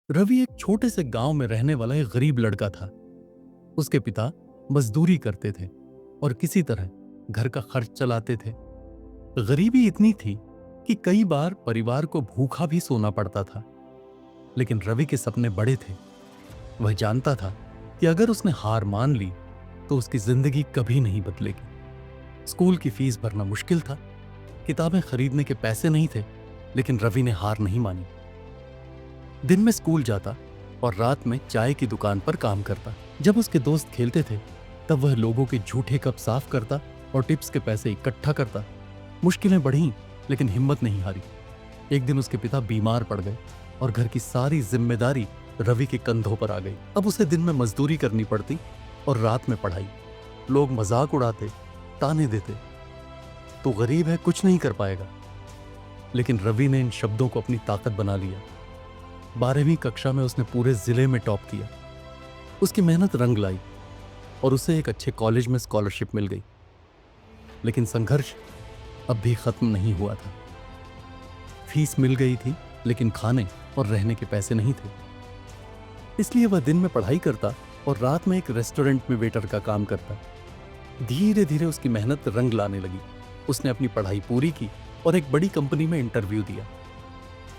रवि एक छोटे से गांव में रहने वाला एक गरीब लड़का था। उसके पिता मजदूरी करते थे और किसी तरह घर का खर्च चलाते थे। गरीबी इतनी थी कि कई बार परिवार को भूखा भी सोना पड़ता था। लेकिन रवि के सपने बड़े थे। वह जानता था कि अगर उसने हार मान ली तो उसकी जिंदगी कभी नहीं बदलेगी। स्कूल की फीस भरना मुश्किल था, किताबें खरीदने के पैसे नहीं थे, लेकिन रवि ने हार नहीं मानी। दिन में स्कूल जाता और रात में चाय की दुकान पर काम करता। जब उसके दोस्त खेलते थे तब वह लोगों के झूठे कप साफ करता और टिप्स के पैसे इकट्ठा करता। मुश्किलें बढ़ीं, लेकिन हिम्मत नहीं हारी। एक दिन उसके पिता बीमार पड़ गए और घर की सारी जिम्मेदारी रवि के कंधों पर आ गई। अब उसे दिन में मजदूरी करनी पड़ती और रात में पढ़ाई। लोग मजाक उड़ाते, ताने देते, तो गरीब है, कुछ नहीं कर पाएगा। लेकिन रवि ने इन शब्दों को अपनी ताकत बना लिया। 12वीं कक्षा में उसने पूरे जिले में टॉप किया। उसकी मेहनत रंग लाई और उसे एक अच्छे कॉलेज में स्कॉलरशिप मिल गई। लेकिन संघर्ष अब भी खत्म नहीं हुआ था। फीस मिल गई थी, लेकिन खाने और रहने के पैसे नहीं थे। इसलिए वह दिन में पढ़ाई करता और रात में एक रेस्टोरेंट में वेटर का काम करता। धीरे धीरे उसकी मेहनत रंग लाने लगी। उसने अपनी पढ़ाई पूरी की और एक बड़ी कंपनी में इंटरव्यू दिया।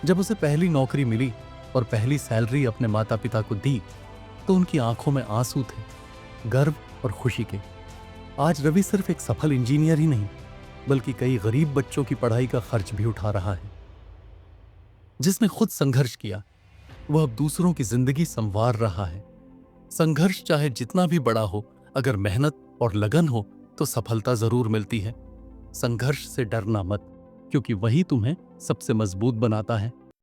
जब उसे पहली नौकरी मिली और पहली सैलरी अपने माता पिता को दी तो उनकी आंखों में आंसू थे, गर्व और खुशी के। आज रवि सिर्फ एक सफल इंजीनियर ही नहीं, बल्कि कई गरीब बच्चों की पढ़ाई का खर्च भी उठा रहा है। जिसने खुद संघर्ष किया वह अब दूसरों की जिंदगी संवार रहा है। संघर्ष चाहे जितना भी बड़ा हो, अगर मेहनत और लगन हो तो सफलता जरूर मिलती है। संघर्ष से डरना मत, क्योंकि वही तुम्हें सबसे मजबूत बनाता है।